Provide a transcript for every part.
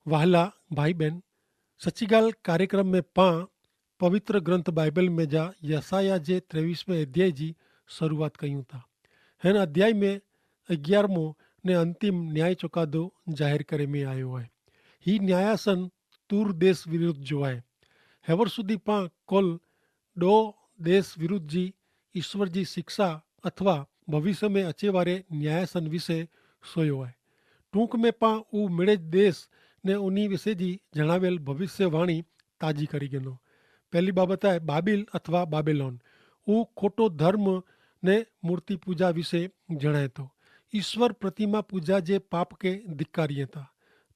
वाहला भाई बहन, सच्ची ॻाल्हि कार्यक्रम में पां पवित्र ग्रंथ बाइबल में जा यसाया जे 23वें अध्याय जी शुरूआत कयूं था। हिन अध्याय में 11मो ने अंतिम न्याय चुकादो जाहिर करे में आयो आहे। ही न्यायासन तूर देश विरुद्ध जो आहे। हेवर સુધી पां कुल 2 देश विरुद्ध जी ईश्वर जी शिक्षा अथवा भविष्य में अचे वारे न्यायासन विषे सोयो आहे। टूंक में पां ऊ मिड़े देश ने उन्हीं विषय जी जणावेल भविष्यवाणी ताजी करी गिनो। पहली बाबत है बाबिल अथवा बाबेलोन। ऊ खोटो धर्म ने मूर्ति पूजा विषे जणाए तो। ईश्वर प्रतिमा पूजा जे पाप के धिक्कारीए था।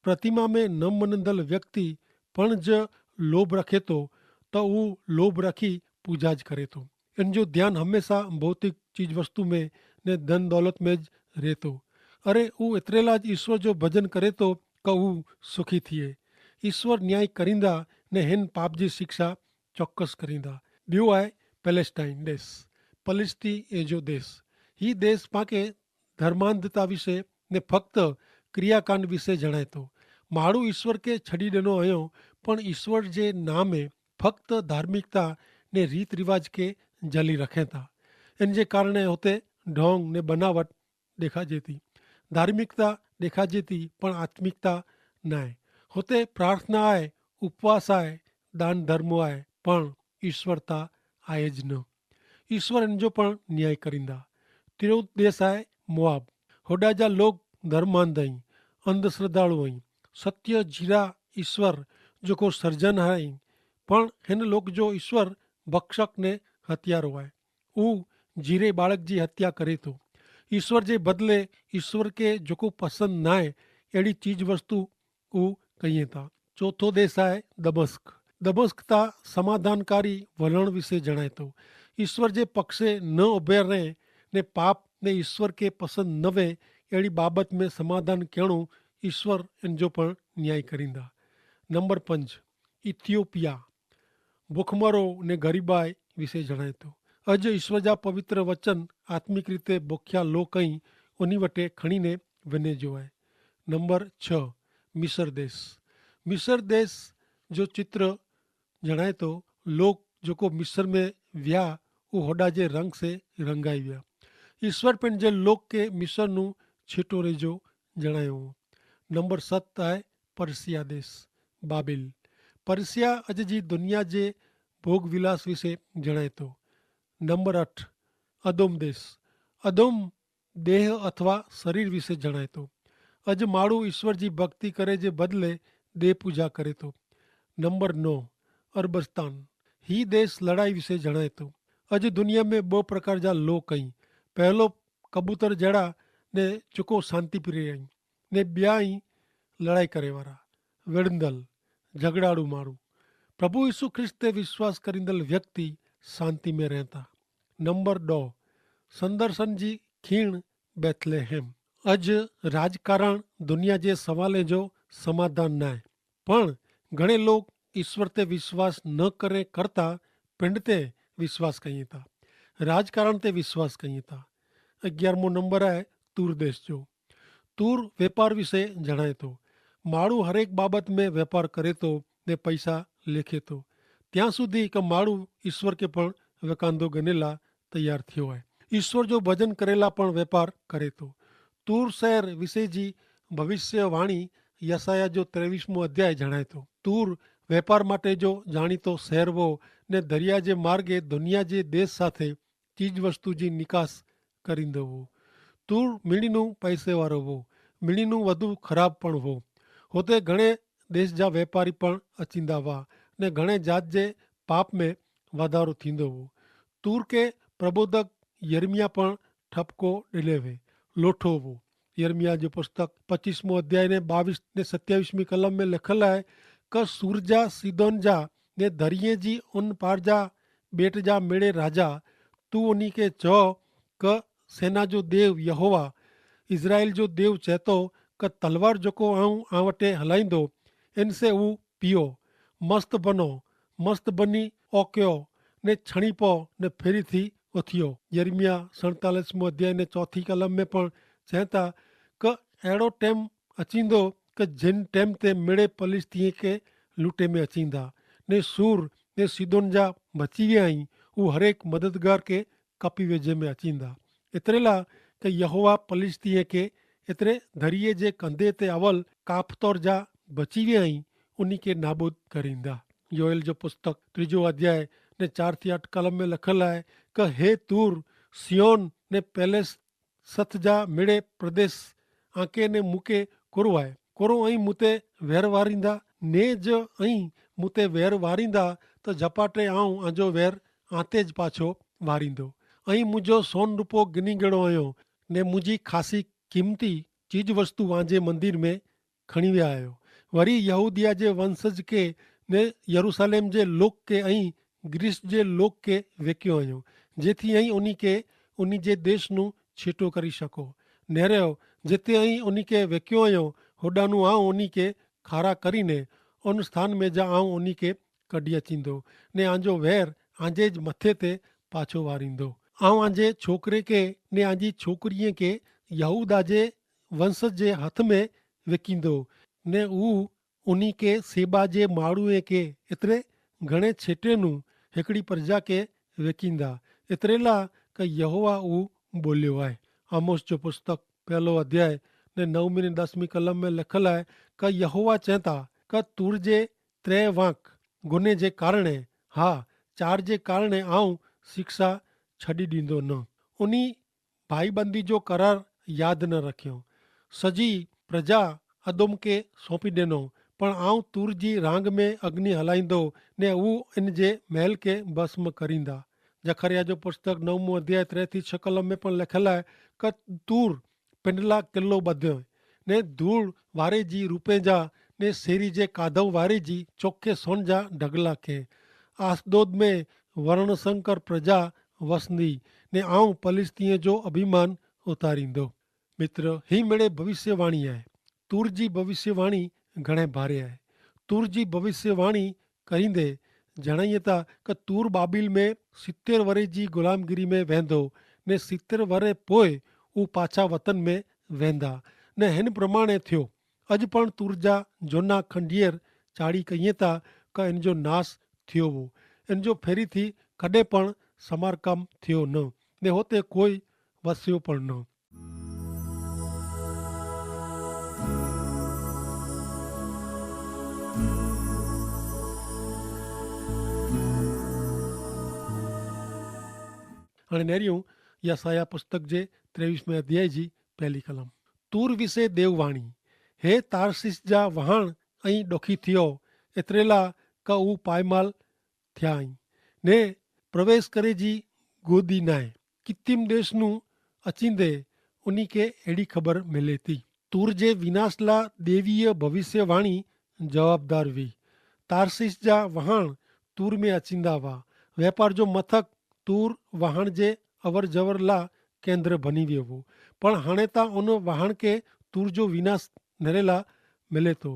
प्रतिमा में न मनंदल व्यक्ति पण ज लोभ रखे तो ऊ लोभ रखी पूजा ज करे तो। इन जो ध्यान हमेशा भौतिक चीज वस्तु में ने धन दौलत में ज रहतो। अरे ऊ एतरेला ज ईश्वर जो भजन करे तो क ऊ सुखी थिए। ईश्वर न्याय करींदा ने हिन पाप जी शिक्षा चौक्कस करींदा। ॿियो आहे पैलेस्टाइन देश, पलिस्ती ए जो देश। ही देश पाके धर्मांधता विषय ने फक्त क्रियाकांड विषय जणाए तो। माण्हू ईश्वर के छॾी ॾिनो हुयो, पण ईश्वर जे नामे फक्त धार्मिकता ने रीत रिवाज के जली रखे था। इन जे कारणे हुते ढोंग ने बनावट ॾेखाजे थी। धार्मिकता ॾेखाजे थी पण आत्मिकता न आहे। हुते प्रार्थना आहे, उपवास आहे, दान धर्म आहे, पण ईश्वरता आहे ज न। ईश्वर इन जो पण न्याय करींदा। टियों देश आहे मोआब। होॾा जा लोग धर्मांध आहिनि, अंधश्रद्धालु आहिनि। सत्य जीरा ईश्वर जेको सर्जन आहे, पण हिन लोक जो ईश्वर बख़्शक ने हथियारो आहे। ऊ जीरे बालक जी हत्या करे थो। ईश्वर जे बदले ईश्वर के जेको पसंदि न आहे अहिड़ी चीज वस्तु ऊ कईं था। चौथो देश आहे दमस्क। दमस्क ता समाधानकारी वलण विषय जणाए थो। ईश्वर जे पक्षे न उभे रहे ने पाप ने ईश्वर के पसंद न वे अहिड़ी बाबत में समाधान करणो ईश्वर इन जो पण न्याय करींदा। Number 5 Ethiopia. भूखमरो ने गरीबाई विषय जणाए थो। अॼु ईश्वर जा पवित्र वचन आत्मिक रीते बुख्या लोक ई उन्हीं वटे खणीने वञे जो आहे। नंबर 6 मिस्र देश। मिस्र देश जो चित्र जणाए थो। लोग जेको मिस्र में विया ऊ होॾा जे रंग से रंगाई विया। ईश्वर पंहिंजे लोक के मिस्र नू छिटोरे जो जणायो। नंबर 7 आहे पर्सिया देश, बाबिल। पर्सिया अॼु जी दुनिया जे भोग विलास विषय जणाए थो। नंबर 8 अदोम देश। अदोम देह अथवा शरीर विषय जणाए थो। अॼु माण्हू ईश्वर जी भक्ति करे जे बदिले देह पूजा करे थो। नंबर 9 अरबस्तान। ही देश लड़ाई विषय जणाए थो। अॼु दुनिया में 2 प्रकार जा लोक आहिनि। पहलो कबूतर जहिड़ा ने जेको शांति प्रिय आहिनि ने ॿिया ई लड़ाई करे वारा, विड़ंदल, झगड़ाड़ू माण्हू। प्रभु यीशु ख्रिस्त ते विश्वास करींदल व्यक्ति शांति में रहता। नंबर 2 संदर्शन जी खीण बेथलेहेम। अॼु राजकारण दुनिया जे सवाले जो समाधान न आहे, पण घणे लोग ईश्वर ते विश्वास न करे करता पिंड ते विश्वास कयूं था, राजकारण ते विश्वास कयूं था। 11मो नंबर आहे तूर देश जो। तूर व्यापार विषय जणाए थो। माण्हू हरेक बाबत में व्यापार करे थो ने पैसा लेखे थो। ત્યાં સુધી કે માણું ઈશ્વર કે પણ વેકાંદો ગણેલા તૈયાર થયો आहे। ईश्वर जो भजन करेला पण व्यापार करे थो। तूर शहर विषय जी भविष्यवाणी यसाया जो 23मो अध्याय जणाए थो। तूर व्यापार માટે जो જાણીતો શહેર वो ने दरिया जे मार्गे दुनिया जे देश સાથે ચીજ વસ્તુ जी નિકાસ કરીંદો वो। तूर મીણીનું પૈસે વાળો वो, મીણીનું વધુ ખરાબ પણ वो। होते घणे देश जा व्यापारी पण अचींदा हुआ ने घणे जात जे पाप में वाधारो थींदो हो। तूर के प्रबोधक यर्मिया पण ठपको ॾिले वे, लोठो हो। यर्मिया जो पुस्तक 25मो अध्याय ने 22 ने 27वीं कलम में लिखल है क सूरजा सीदोन जा ने दरिये जी उन पार जा बेट जा मेड़े राजा तू उन्हीं के चओ क सेना जो देव यहोवा इज़राइल जो देव चएतो क तलवार जेको आऊं वटे हलाईंदो इनसे ऊ पियो, मस्त बनो, मस्त बनी ओकियो ने छणी पो ने फेरी थी उथियो। यर्मिया 47मो अध्याय ने 4 कलम में पण चए था क अहिड़ो टाइम अचींदो कि जिन टाइम ते मिड़े पलिस्तीन के लूटे में अचींदा ने सूर ने सीदोन जा बची विया आहीं हू हरेक मददगार के कपी वेझे में अचींदा। एतिरे लाइ कि यहोवा पलिस्तीन के एतिरे दरिये जे कंधे ते अवल काफ़तौर जा बची विया आहीं उन्ही के नाबूद करींदा। योएल जो पुस्तक 3 अध्याय ने 4 થી 8 कलम में लिखल आहे कि हे तूर सियोन ने पैलेस सथ जा मिड़े प्रदेश आंके ने मूंखे कुरो आहे कुरो ऐं मूं ते वेर वारींदा ने जो ऐं मूं ते वेर वारींदा त झपाटे आऊं आंजो वेर आते ज पाछो वारींदो ऐं मुंहिंजो सोन रुपो गिनी ॻणो आहियो ने मुंहिंजी ख़ासी क़ीमती चीज वस्तु आंजे मंदिर में खणी विया आहियो। वरी यहूदिया जे वंशज के ने यरूशलेम जे लोक के ऐं ग्रीस जे लोक के वेकियो आहियो जेथी ऐं उन्ही के उन्ही जे देश नूं छीटो करी सको नेरियो जिते ऐं उन्ही के वेकियो आहियो होॾानूं आऊं उन्ही के खारा करीने उन स्थान में जा आऊं उन्ही के कढी अचींदो ने आंजो वेर आंजे ज मथे ते पाछो वारींदो आऊं आंजे छोकिरे के ने आंजी छोकिरीअ के यहूदा जे वंशज जे हथ में विकींदो ने ऊ उन्ही के सेबा जे माण्हूअ के एतिरे घणे छेटे नूं हिकिड़ी प्रजा के विकींदा एतिरे लाइ कि यहोवा ऊ बोलियो आहे। आमोस जो पुस्तक 1 अध्याय ने 9 ने 10 कलम में लिखल आहे कि यहोवा चवंदा कि तूर जे 3 वांक गुने जे कारणे हा 4 जे कारणे आऊं शिक्षा छॾी ॾींदो न उन्ही भाईबंदी जो करार यादि न रखियो सॼी प्रजा अदोम के सौंपी ॾिनो पण आऊं तूर जी रांग में अग्नि हलाईंदो ने हू इन जे महल के भस्म करींदा। जखरिया जो पुस्तक 9 अध्याय 3 થી 6 कलम में पण लिखल आहे कि तूर पिंडला किलो ॿधियो ने धूड़ वारे जी रूपे जा ने सेरी जे कादव वारे जी चोखे सोन जा ढगला खे आसदोद में वर्ण संकर प्रजा वसंदी ने आऊं पलिस्तीन जो अभिमान उतारींदो। मित्र ही मिड़े भविष्यवाणी आहे तूर जी भविष्यवाणी घणे भारे आहे। तूर जी भविष्यवाणी करींदे जणाइए था कि तूर बाबिल में 70 वरे जी ग़ुलामगिरी में वेंदो ने 70 वरे पोइ हू पाछा वतन में वेंदा ने हिन प्रमाणे थियो अॼु पण तूर जा जोना खंडियर चाड़ी कईं था कि इन जो नास थियो हो इन जो फेरी थी कॾहिं पण समारकाम थियो न ने हुते कोई वसियो पण न। हाणे नेरियूं यसाया पुस्तक जे 23 अध्याय जी 1 कलम तूर विसे देववाणी हे तारसीस जा वहाण ऐं ॾोखी थियो एतिरे लाइ कि हू पायमाल थिया आहीं ने प्रवेश करे जी गोदी न आहे कितिम देश नूं अचींदे उन्ही के अहिड़ी ख़बर मिले थी तूर जे विनाश लाइ देवीय भविष्यवाणी जवाबदार हुई। तारसीस जा वहाण तूर में अचींदा हुआ वापार जो मथक तूर वाहण जे अवर जवर लाइ केंद्र बनी वियो हो पण हाणे त उन वाहण के तूर जो विनाश नरेला मिले थो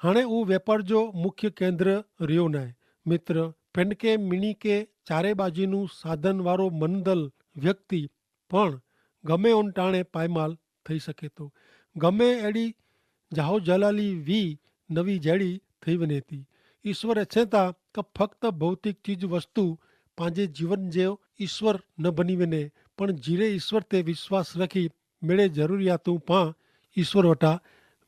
हाणे उहो वापार जो मुख्य केंद्र रहियो न आहे। मित्र पिंड के मिणी के चारे बाजुनूं साधन वारो मनदल व्यक्ति पण गमे उन टाणे पायमाल थई सके थो गमे अहिड़ी जाहो जलाली वी नवी जहिड़ी थी वञे थी। ईश्वर अचे था कि फक्त भौतिक चीज वस्तु पंहिंजे जीवन जो ईश्वर न बनी वञे पण जीरे ईश्वर ते विश्वास रखी मिड़े ज़रूरियातूं पां ईश्वर वटां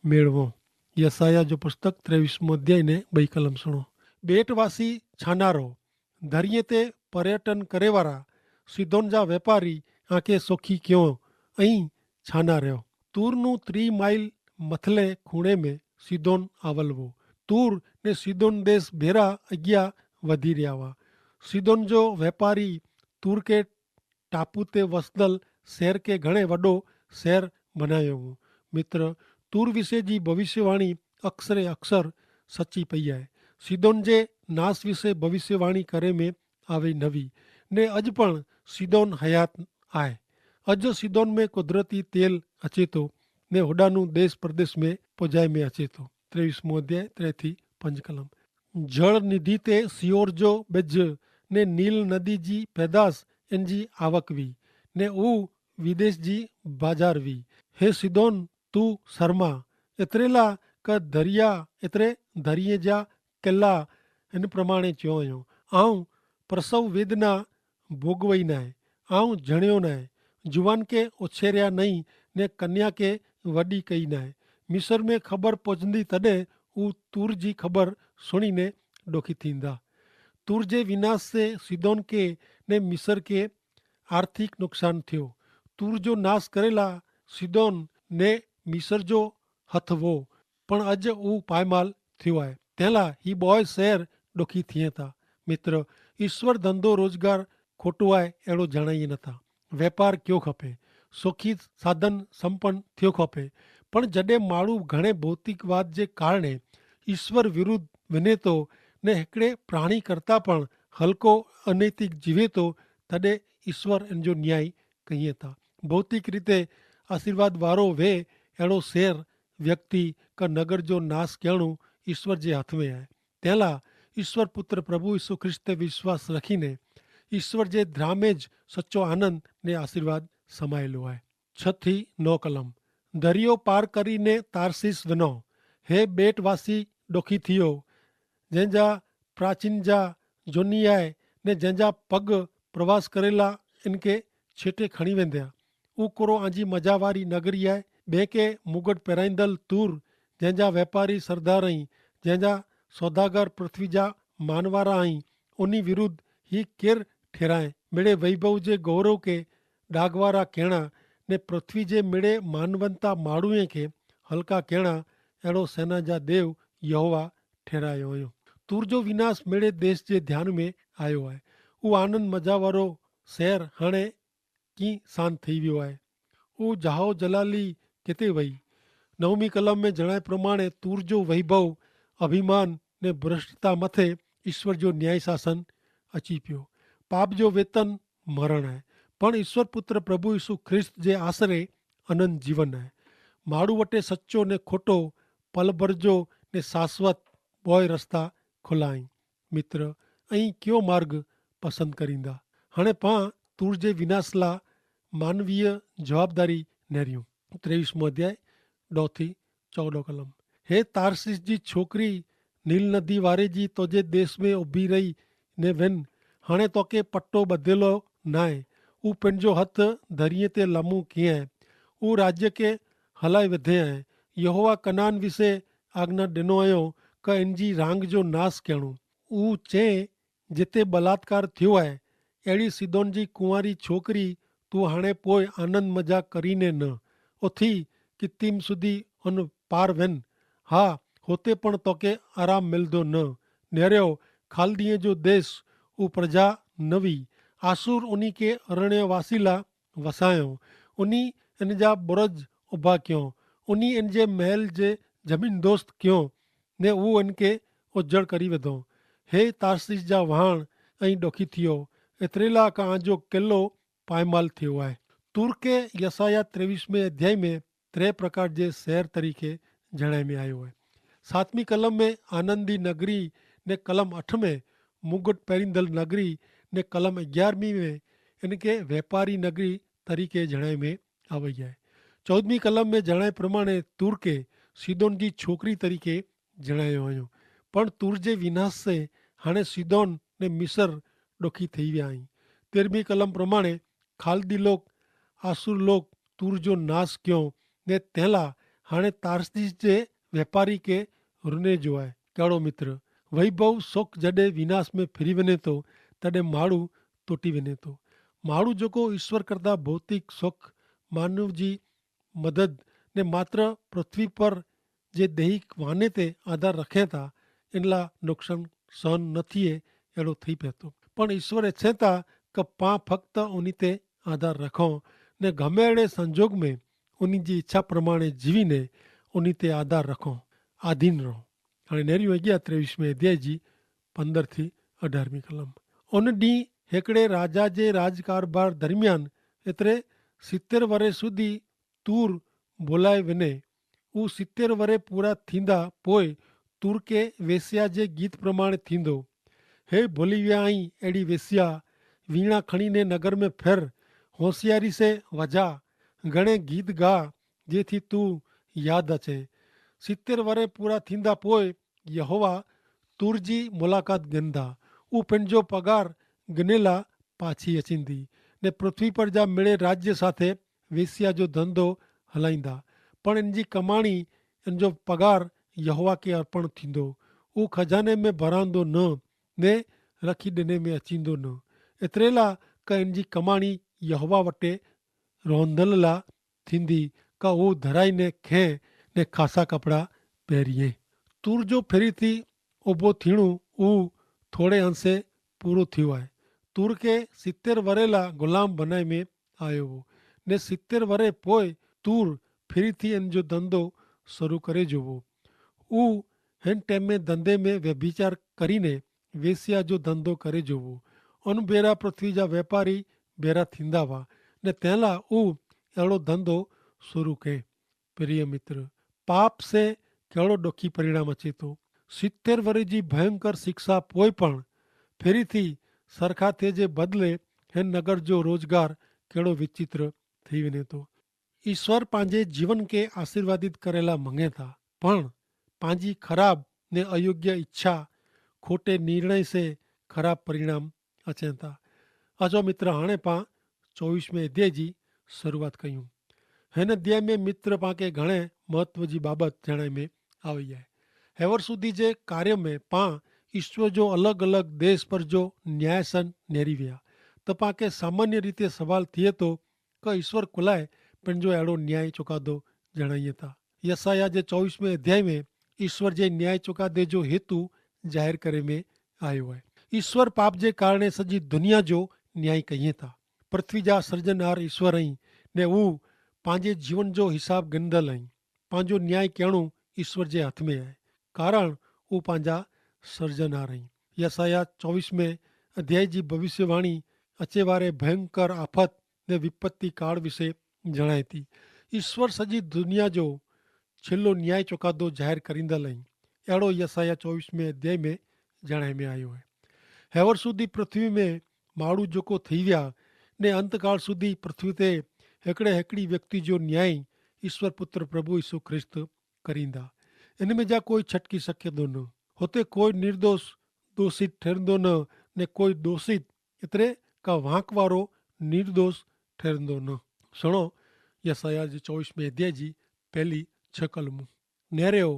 मेड़वो। यसाया जो पुस्तक 23 अध्याय ने 2 कलम सुनो बेटवासी छानारो दरिये ते पर्यटन करे वारा सीदोन जा व्यापारी आके सोखी क्यों ऐं छाना रहियो तूर नूं 3 माइल मथले खूणे में सीदोन आवल हो तूर ने सीदोन देश भेरा अॻियां वधी रहिया हुआ। सीदोन जो वापारी तूर के टापू ते वसदल शहर के घणे वॾो शहर बनायो हो। मित्र तूर विषय जी भविष्यवाणी अक्सरे अक्सर सची पई आहे। सीदोन जे नास विषय भविष्यवाणी करे में आवे नवी ने अॼु पण सीदोन हयात आहे। अॼु सीदोन में कुदरती तेल अचे थो ने होॾानूं देश प्रदेश में पुजाए में अचे थो। 23 अध्याय 3 થી 5 कलम जल निधि ते सियोर जो ॿिज ने नील नदी जी पैदाश इन जी आवक हुई ने ऊ विदेश जी बाज़ार हुई। हे सिदोन तू शर्मा एतिरे लाइ क दरिया एतिरे दरिये जा किला इन प्रमाणे चयो हुयो। आऊं प्रसव वेदना भोगवई नाहे, आऊं जणियो नाहे, जुवान खे उछेरिया नहीं ने कन्या खे वॾी कई नाहे। मिस्र में ख़बर पहुचंदी तॾहिं हू तूर जी ख़बर सुणीने ॾुखी थींदा। तूर जे विनाश से सीदोन खे ने मिस्र खे आर्थिक नुक़सान थियो। तूर जो नाश करेला सीदोन ने मिस्र जो हथ वो, पण अॼु हू पायमाल थियो आहे। तंहिं लाइ ही ॿोए शहर ॾुखी थिए था। मित्र, ईश्वर धंधो रोज़गार खोटो आहे अहिड़ो ॼाणाइए नथा। वापारु कयो खपे, सुखी साधन संपन्न थियो खपे, पण जॾहिं माण्हू घणे भौतिकवाद जे कारणे ईश्वर विरुद्ध वञे थो ने हिकिड़े प्राणी करता पण हल्को अनैतिक जीवे थो, तॾहिं ईश्वर इन जो न्याय कईए था। भौतिक रीते आशीर्वाद वारो वे अहिड़ो शहर व्यक्ति का नगर जो नाश करणो ईश्वर जे हथ में आहे। तंहिं लाइ ईश्वर पुत्र प्रभु यीशु ख्रिस्त ते विश्वास रखीने ईश्वर जे ધામે જ સચ્ચો આનંદ ને આશીર્વાદ સમાયેલો आहे। 6 થી 9 કલમ। દરિયો પાર કરીને તારસીસ વનો, હે બેટવાસી ડોખી થયો, જंहिंजा प्राचीन जा जोनी आहे ने जंहिंजा पग प्रवास करेला इनके छेटे खणी वेंदा। ऊ कोरो आंजी मजा वारी नगरी आहे। ॿिए खे मुगट पहिराईंदल तूर, जंहिंजा वापारी सरदार आई, जंहिंजा सौदागर पृथ्वी जा मानवारा आई, उन विरुद्ध ही केरु ठहिराए। मिड़े वैभव जे गौरव खे डागवारा कहणा ने पृथ्वी जे मिड़े मानवंता माण्हूअ खे हल्का कहणा, अहिड़ो सेना जा देव यहोवा ठहिरायो हुयो। तूर जो विनाश मिड़े देश जे ध्यान में आयो आहे। उहो आनंद मज़ा वारो शहर हाणे कीअं शांत थी वियो आहे। उहो जहाओ जलाली किथे वई। 9वीं कलम में जणाए प्रमाणे तूर जो वैभव, अभिमान ने भ्रष्टता मथे ईश्वर जो न्याय शासन अची पियो। पाप जो वेतन मरण आहे, पण ईश्वर पुत्र प्रभु यीशु ख्रिस्त जे आसरे अनंत जीवन आहे। माण्हू वटे सच्चो ने खोटो, पल भर जो ने शाश्वत ॿोए रस्ता खुला आहिनि। मित्र, ऐं कयो मार्ग पसंदि करींदा। हाणे पाण तूर जे विनाश लाइ मानवीय जवाबदारी नेरियूं। 23 अध्याय 2 થી 14 कलम। हे तारसीस जी छोकिरी, नील नदी वारे जी तुंहिंजे देश में उभी रही ने वन, हाणे तोखे पटो ॿधियलु नाहे। हू पंहिंजो हथ दरिये ते लम्हूं कीअं आहे। हू राज्य खे हलाए विधे आहे। यहोवा कनान विषे आज्ञा ॾिनो आहियो क इन जी रांग जो नाश करणो। हू चए, जिते बलात्कार थियो आहे, अहिड़ी सीदोन जी कुंवारी छोकिरी तूं हाणे पोइ आनंद मज़ा करीने न। उथी कितीम सुधी उन पार वञ। हा, हुते पण तोखे आराम मिलंदो न। निरियो खालदीअ जो देश, हू प्रजा नवी। आसूर उन्ही खे अरण्यवासी लाइ वसायो। उन्ही इन जा बुरज उभा कयो। उन्ही इन जे महल जे ज़मीन दोस्त कयो ने उहो इनखे उजड़ करी विधो। हे तारसीस जा वहाण ऐं ॾुखी थियो, एतिरे लाइ का जो किलो पायमाल थियो आहे। तूर खे यसाया 23 अध्याय में 3 प्रकार जे शहर तरीक़े जणाए में आयो आहे। 7वीं कलम में आनंदी नगरी ने कलम 8 में मुगट पहिरींदल नगरी ने कलम 11 में इनके व्यापारी नगरी तरीक़े जणाए में आवई आहे। 14वीं कलम में जणाए प्रमाणे तूर खे सीदोन जी छोकिरी तरीक़े जणायो हुयो। पण तूर जे विनाश से हाणे सीदोन ने मिस्र ॾुखी थी विया आहिनि। 13वीं कलम प्रमाणे खालदी लोक, आसुर लोक तूर जो नाश कयो ने तंहिं लाइ हाणे तारसीस जे वापारी खे रुने जो आहे। कहिड़ो मित्र, वैभव सुख जॾहिं विनाश में फिरी वञे थो, तॾहिं माण्हू टुटी वञे थो। माण्हू जेको ईश्वर करता भौतिक सुख, मानव जी मदद ने मात्र पृथ्वी पर जे दैहिक वाने ते आधार रखे था, इन लाइ नुक़सान सहन न थिए अहिड़ो थी पिए थो। पण ईश्वर इच्छे था कि पाण फक्त उन ते आधार रखूं ने गमे अहिड़े संजोग में उन जी इच्छा प्रमाणे जीवीने उन ते आधार रखूं, आधीन रहो। हाणे नेरियूं अॻियां 23 अध्याय जी 15 થી 18 कलम। उन ॾींहुं हिकिड़े राजा जे राजकारबार दरमियान एतिरे 70 वरे सुधी तूर बोलाए वञे। हू 70 वरे पूरा थींदा पोइ तूर खे वेश्या जे गीत प्रमाणे थींदो। हे भुली विया आहीं अहिड़ी वेश्या, वीणा खणीने नगर में फिर, होशियारी से वजा, घणे गीत गा जेथी तू यादि अचे। 70 वरे पूरा थींदा पोइ यहोवा तुर जी मुलाक़ात गिनदा। हू पंहिंजो पगार गिनेला पाछी अचींदी ने पृथ्वी पर जा मिड़े राज्य साथे वेश्या जो धंधो हलाईंदा। पण इन जी कमाणी, इन जो पगार यहोवा खे अर्पण थींदो। हू खजाने में भरांदो न ने रखी ॾिने में अचींदो न। एतिरे लाइ क इन जी कमाणी यहोवा वटि रोंदल ला थींदी का हू धराई ने खे ने ख़ासा कपिड़ा पहिरिए। तुर जो फेरी थी ऊभो थियणो हू थोरे अंसे पूरो थियो आहे। तुर खे 70 वरे लाइ ग़ुलाम बनाए में आयो हो ने 70 वरे पोइ तुर फेरी थी इन जो धंधो શરૂ કરે જોવો। હુ હિન ટાઈમે ધંધે में व्यभिचार કરીને વેશ્યા जो ધંધો કરે જોવો। અન બેરા પૃથ્વી જા વેપારી બેરા થींदा हुआ ने तंहिं लाइ हू अहिड़ो धंधो शुरू कए। प्रिय मित्र, पाप से कहिड़ो ॾुखी परिणाम अचे थो। 70 वरे जी भयंकर शिक्षा पोइ पण फेरी थी सरखा थिए जे बदिले हिन नगर जो रोज़गार कहिड़ो विचित्र थी वञे थो। ईश्वर पंहिंजे जीवन खे आशीर्वादित करेला मंगे था, पण पंहिंजी ख़राब ने अयोग्य इच्छा खोटे निर्णय से ख़राब परिणाम अचनि था। अचो मित्र, हाणे पाण 24वें अध्याय जी शुरूआत कयूं। हिन अध्याय में मित्र पाण खे घणे महत्व जी बाबत जणाए में आई आहे। हेवर सुधी जे कार्य में पाण ईश्वर जो अलॻि अलॻि देश पर जो न्यायसन नेरी विया त पाण खे सामान्य रीते सवाल थिए थो कि ईश्वर कुलाए पंहिंजो अहिड़ो न्याय चुकादो जणाइए था। यसाया जे 24वें अध्याय में ईश्वर जे न्याय चुकादे जो हेतु ज़ाहिर करे में आयो आहे। ईश्वर पाप जे कारण सॼी दुनिया जो न्याय कईए था। पृथ्वी जा सृजनहार ईश्वर आहिनि ने हू पंहिंजे जीवन जो हिसाब गिनदल आहिनि। पंहिंजो न्याय करणो ईश्वर जे हथ में आहे, कारण हू पंहिंजा सृजनहार आहिनि। यसाया 24वें अध्याय जी भविष्यवाणी अचे वारे भयंकर आफ़त ने विपत्ति काल विषय जणाए थी। ईश्वर सॼी दुनिया जो छिलो न्याय चुकादो ज़ाहिर करींदल आहिनि। अहिड़ो यसाया 24वें अध्याय में जणाए में आयो आहे। हेवर सुधी पृथ्वी में माण्हू जेको थी विया ने अंतकाल सुधी पृथ्वी ते हिकिड़ी व्यक्ति जो न्याय ईश्वर पुत्र प्रभु यीशु ख्रिस्त करींदा। इन में जा कोई छटकी सघंदो न। हुते कोई निर्दोष दोषित ठहंदो न ने कोई दोषित एतिरे का वांक वारो निर्दोष ठहंदो न। सुनो यसाया जी 24वें अध्याय जी पहली 6 कलमूं। नेरियो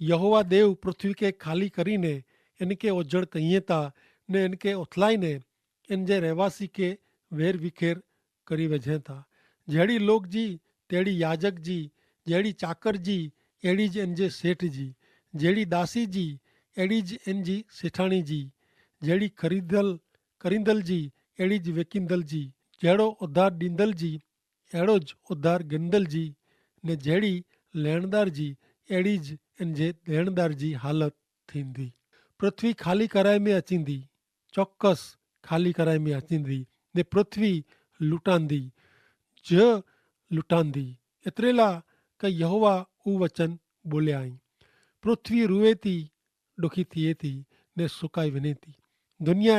यहोवा देव पृथ्वी के खाली करीने इनके उजड़ कईए था ने इनके उथलाईने इन जे रहवासी के वेर विखेर करी वझे था। जहिड़ी लोक जी तहिड़ी याजक जी, जहिड़ी चाकर जी अहिड़ी ज इन जे सेठ जी, जहिड़ी दासी जी अहिड़ी ज इन जी सेठाणी जी, जहिड़ी करींदल जी अहिड़ी ज विकिंदल जी, जहिड़ो उधार ॾींदल जी अहिड़ो ज उधार गिनदल जी ने जहिड़ी लहणदार जी अहिड़ी ज इन जे लहणदार जी हालत थींदी। पृथ्वी खाली कराए में अचींदी, चौकस खाली कराए में अचींदी ने पृथ्वी लुटांदी ज लुटांदी। एतिरे लाइ क यहोवा हू वचन बोलिया आहिनि। पृथ्वी रुए थी, ॾुखी थिए थी ने सुकाई वञे थी। दुनिया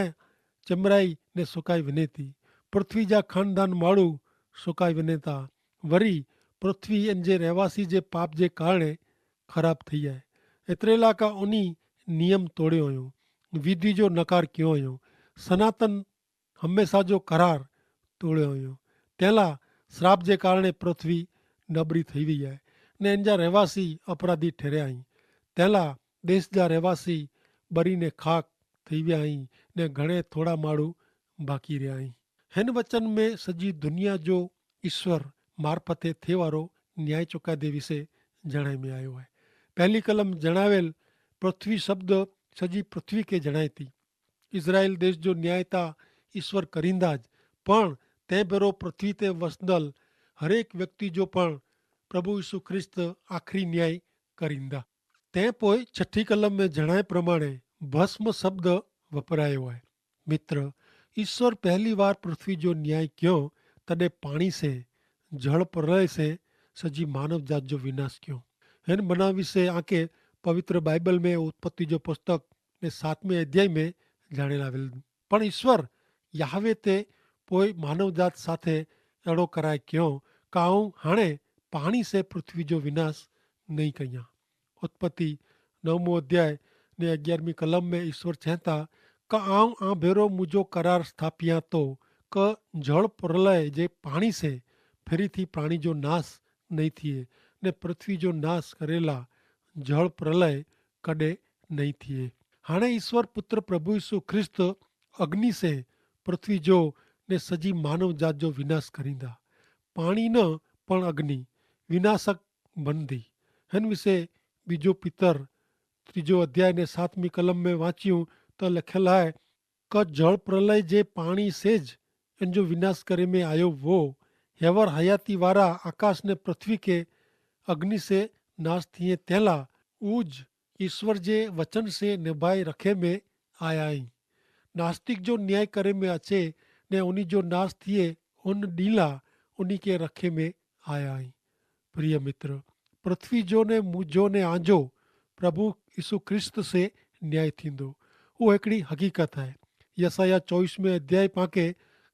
चमराई ने सुकाई वञे थी। पृथ्वी जा ख़ानदान माण्हू सुकाई वञे था। वरी पृथ्वी इन जे रहवासी जे पाप जे कारण ख़राब थी आहे। एतिरे लाइ का उन नियम तोड़ियो हुयो, विधि जो नकार कयो हुयो, सनातन हमेशा जो करार तोड़ियो हुयो। तंहिं लाइ श्राप जे कारण पृथ्वी नबरी थी वई आहे ने इन जा रहवासी अपराधी ठहिरिया आहिनि। तंहिं लाइ देश जा रहवासी ॿरी ने खाक थी विया आहिनि ने घणे थोरा माण्हू बाक़ी रहिया आहिनि। हिन वचन में सॼी दुनिया जो ईश्वर मार्फते थिए वारो न्याय चुकादे विषय जणाए में आयो आहे। पहली कलम जणावेल पृथ्वी शब्द सॼी पृथ्वी खे जणाए थी। इज़राइल देश जो न्याय था ईश्वर करींदा, पण तंहिं भेरो पृथ्वी ते वसंदल हरेक व्यक्ति जो पण प्रभु यीशु ख्रिस्त आख़िरी न्याय करींदा। तंहिं पोइ छठी कलम में जणाए प्रमाणे भस्म शब्द वपरायो आहे। मित्र, ईश्वर पहली बार पृथ्वी जो न्याय कयो तॾहिं पाणी से, जल प्रलय से सॼी मानव जात जो विनाश कयो। हिन मना विषय आके पवित्र बाइबल में उत्पत्ति जो पुस्तक ने 7वें अध्याय में जाणे लावेल। पण ईश्वर याहवे ते पोइ मानव जात साथे अहिड़ो कराए कयो का आऊं हाणे पाणी से पृथ्वी जो विनाश नहीं कयां। उत्पत्ति 9 अध्याय ने 11 कलम में ईश्वर कहता क आऊं आ भेरो मुझो करार स्थापिया तो क जल प्रलय जे पाणी से ફરીથી પ્રાણી જો નાશ નહીં થઈએ ને પૃથ્વી જો નાશ કરેલા જળ પ્રલય કડે નહીં થઈએ. હાણે ઈશ્વર પુત્ર પ્રભુ ઈસુ ખ્રિસ્ત અગ્નિ સે પૃથ્વી જો ને સજી માનવ જાત જો વિનાશ કરીંदा. પાણી ન પણ અગ્નિ વિનાશક બનતી. હેન વિશે બીજો પિતર 3 અધ્યાય ને 7મી કલમ में વાંચ્યું તો લખેલ है क जल प्रलय जे पाणी से ज इन जो विनाश करे में आयो वो हेवर हयाती वारा आकाश ने पृथ्वी के अग्नि से नाश थिए तेला ऊज ईश्वर जे वचन से निभाए रखे में आया ही. नास्तिक जो न्याय करे में अचे ने उन्हीं जो नाश थिए उन डीला उन्हीं के रखे में आया ही. प्रिय मित्र, पृथ्वी जो ने मुझो ने आंजो प्रभु यीशु ख्रिस्त से न्याय थींदो वो हिकिड़ी हकीकत है. यसाया 24 अध्याय पाके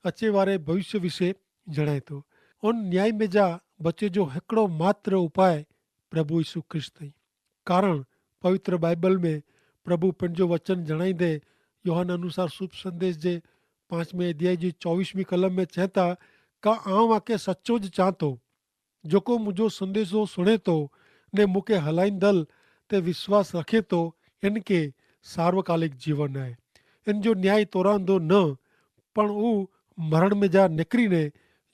अचे वारे भविष्य विषय जणाए थो. उन न्याय में जा बचे जो हिकिड़ो मात्र उपाय प्रभु यीशु ख्रिस्त ही. कारण पवित्र बाइबल में प्रभु पंहिंजो वचन जणाईंदे योहन अनुसार शुभ संदेश जे 5वें अध्याय जी 24वीं कलम में चवता का आऊं आके सचो ज चां थो जेको मुंहिंजो संदेशो सुणे थो ने मूंखे हलाईंदल ते विश्वास रखे थो इनके सार्वकालिक जीवन है. इन जो न्याय तोरांदो न पण हू मरण में जा निकिरीने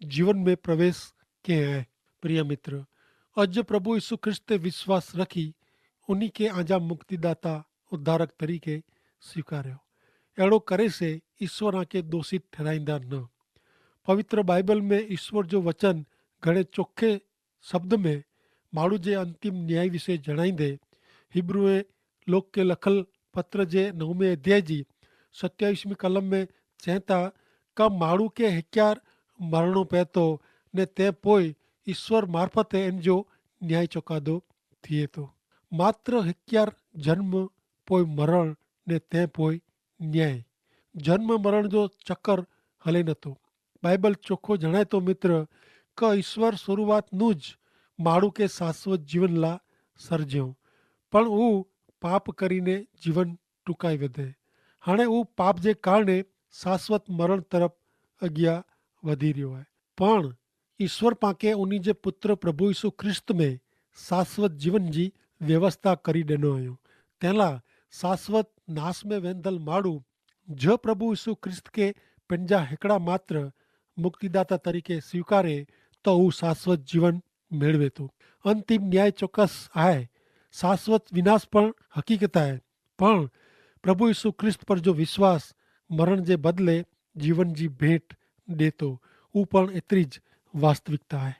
जीवन में प्रवेश के है. प्रिय मित्र, अज प्रभु यीशु ख्रिस्त ते विश्वास रखी उन्हीं के आजा मुक्तिदाता उद्धारक तरीके स्वीकार्यो. अहिड़ो करे से ईश्वर आके दोषी ठहराईंदा न. पवित्र बाइबल में ईश्वर जो वचन घणे चोखे शब्द में माण्हू जे अंतिम न्याय विषय जणाईंदे हिब्रूए लोक के लखल पत्र जे 9वें अध्याय जी 27वीं कलम में चवता का माण्हू के हिक्यार मरणो पए थो ने ते पोइ ईश्वर मार्फत इन जो न्याय चुकादो थिए थो. मात्र हिक्यार जन्म पोइ मरण ने ते पोइ न्याय. जन्म मरण जो चक्कर हले नथो. बाइबल चोखो जणाए थो मित्र क ईश्वर शुरूआतનું જ માણું કે શાશ્વત જીવન લા સર્જ્યો પણ હું પાપ કરીને જીવન ટૂંકાઈ વધે. હાणे હું પાપ જે કારણે શાશ્વત મરણ તરફ અગિયા વધી રહ્યો है. પણ ईश्वर पाके उन्हीं जे पुत्र प्रभु यीशु ख्रिस्त में शाश्वत जीवन जी व्यवस्था करी ॾिनो हुयो. तेला शाश्वत नाश में वेंदल माण्हू ज प्रभु यीशु ख्रिस्त के पंहिंजा हिकिड़ा मात्र मुक्तिदाता तरीके स्वीकारे तो हू शाश्वत जीवन मेळवे थो. अंतिम न्याय चौकस आहे. शाश्वत विनाश पण हकीकत आहे. पण प्रभु यीशु ख्रिस्त पर जो विश्वास मरण जे बदले जीवन जी भेंट ॾे थो हू पण एतिरी ज वास्तविकता आहे,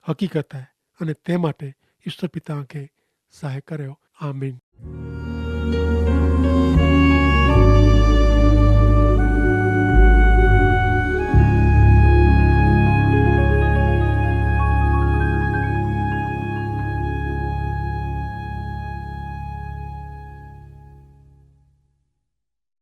हकीकत आहे. અને તે માટે ઈશ્વર પિતા खे સહાય કર્યો. આમીન.